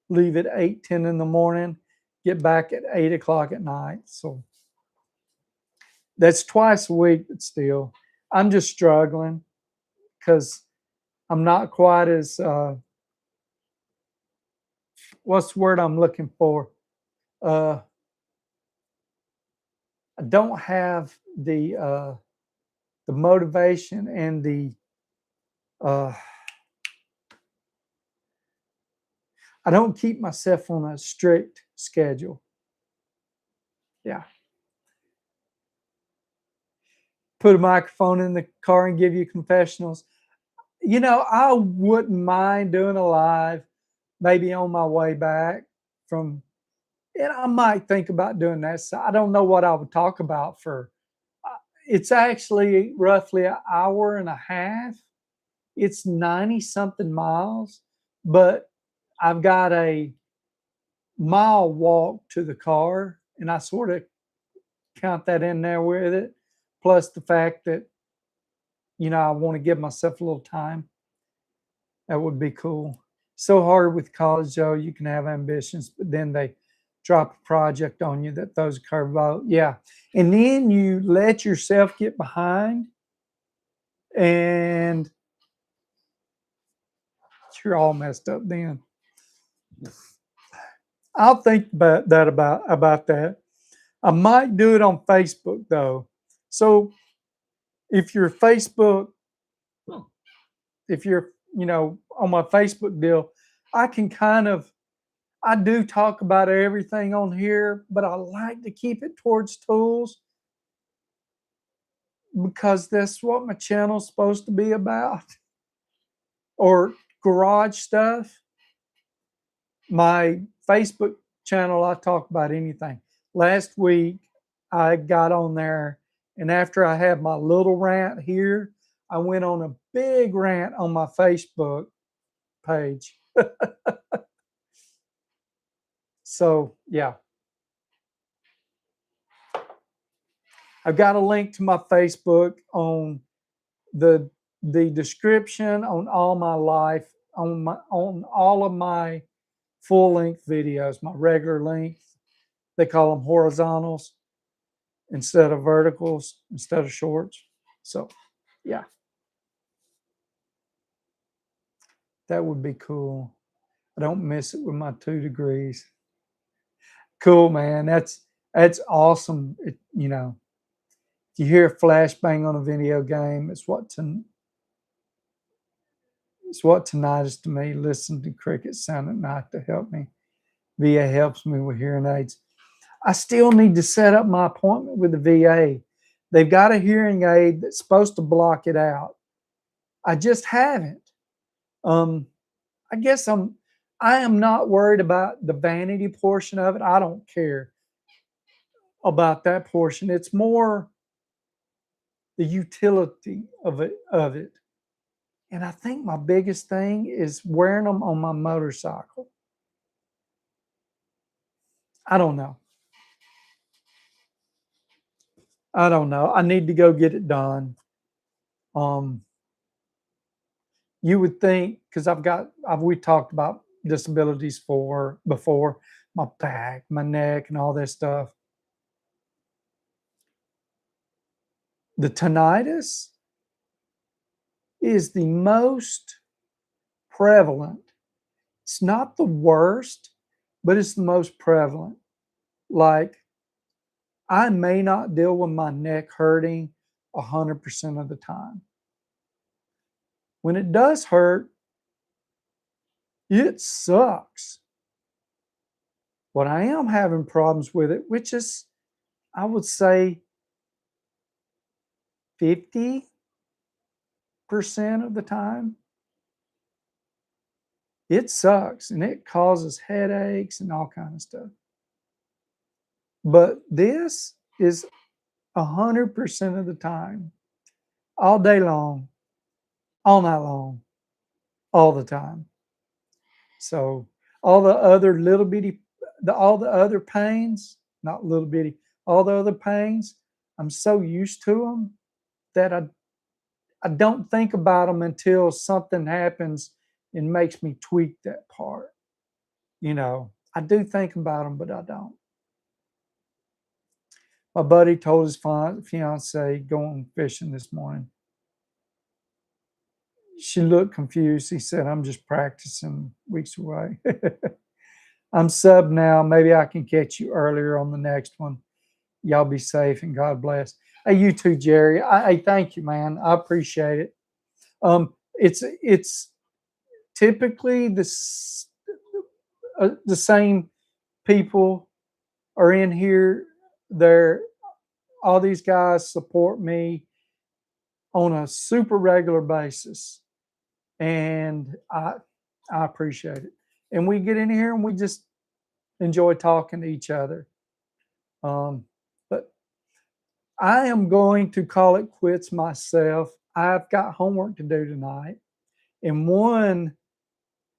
leave at 8, 10 in the morning, get back at 8 o'clock at night. So that's twice a week, but still, I'm just struggling because I'm not quite as what's the word I'm looking for? Uh, I don't have the motivation and the uh, I don't keep myself on a strict schedule. Yeah. Put a microphone in the car and give you confessionals. I wouldn't mind doing a live maybe on my way back from, and I might think about doing that. So I don't know what I would talk about for, it's actually roughly an hour and a half. It's 90 something miles, but I've got a mile walk to the car, and I sort of count that in there with it. Plus the fact that I want to give myself a little time. That would be cool. So hard with college, though. You can have ambitions, but then they drop a project on you that throws a curveball. Yeah. And then you let yourself get behind and you're all messed up then. I'll think about that. I might do it on Facebook though. So if you're Facebook, if you're, on my Facebook deal, I can I do talk about everything on here, but I like to keep it towards tools because that's what my channel's supposed to be about, or garage stuff. My Facebook channel, I talk about anything. Last week, I got on there, and after I had my little rant here, I went on a big rant on my Facebook page. So, yeah, I've got a link to my Facebook on the description on all my life on all of my full length videos, my regular length. They call them horizontals instead of verticals, instead of shorts. So, yeah, that would be cool. I don't miss it with my 2 degrees. Cool, man. That's awesome. If you hear a flashbang on a video game, it's what tonight is to me. Listen to cricket sound at night to help me. VA helps me with hearing aids. I still need to set up my appointment with the VA. They've got a hearing aid that's supposed to block it out. I just haven't. I guess I am not worried about the vanity portion of it. I don't care about that portion. It's more the utility of it. And I think my biggest thing is wearing them on my motorcycle. I don't know. I don't know. I need to go get it done. Um, you would think because we talked about disabilities before, my back, my neck, and all this stuff. The tinnitus is the most prevalent. It's not the worst, but it's the most prevalent. Like, I may not deal with my neck hurting 100% of the time. When it does hurt, it sucks. What I am having problems with it, which is, I would say, 50% of the time, it sucks and it causes headaches and all kind of stuff. But this is 100% of the time, all day long, all night long, all the time. So all the other little bitty, all the other pains, not little bitty, all the other pains, I'm so used to them that I don't think about them until something happens and makes me tweak that part. I do think about them, but I don't. My buddy told his fiance going fishing this morning. She looked confused. He said, "I'm just practicing, weeks away." I'm sub now. Maybe I can catch you earlier on the next one. Y'all be safe and God bless. Hey, you too, Jerry. I thank you, man. I appreciate it. It's typically the same people are in here. All these guys support me on a super regular basis, and I appreciate it. And we get in here and we just enjoy talking to each other. But I am going to call it quits myself. I've got homework to do tonight, and one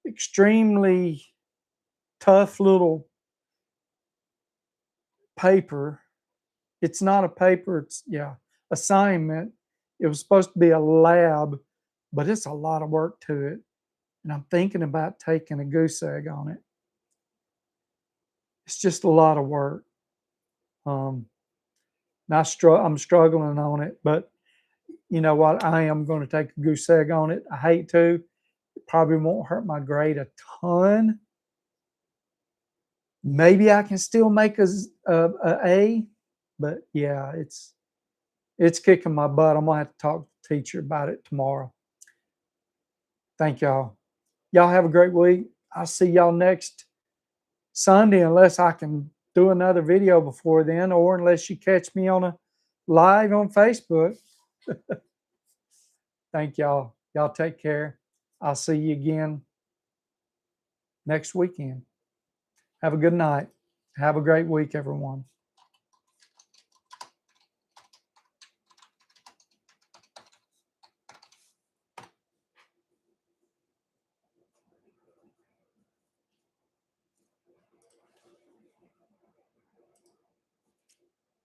extremely tough little paper. It's not a paper. It's assignment It was supposed to be a lab, but it's a lot of work to it. And I'm thinking about taking a goose egg on it. It's just a lot of work. Um, I'm struggling on it, but you know what? I am going to take a goose egg on it. I hate to. It probably won't hurt my grade a ton. Maybe I can still make a, but yeah, it's kicking my butt. I'm gonna have to talk to the teacher about it tomorrow. Thank y'all. Y'all have a great week. I'll see y'all next Sunday, unless I can do another video before then, or unless you catch me on a live on Facebook. Thank y'all. Y'all take care. I'll see you again next weekend. Have a good night. Have a great week, everyone.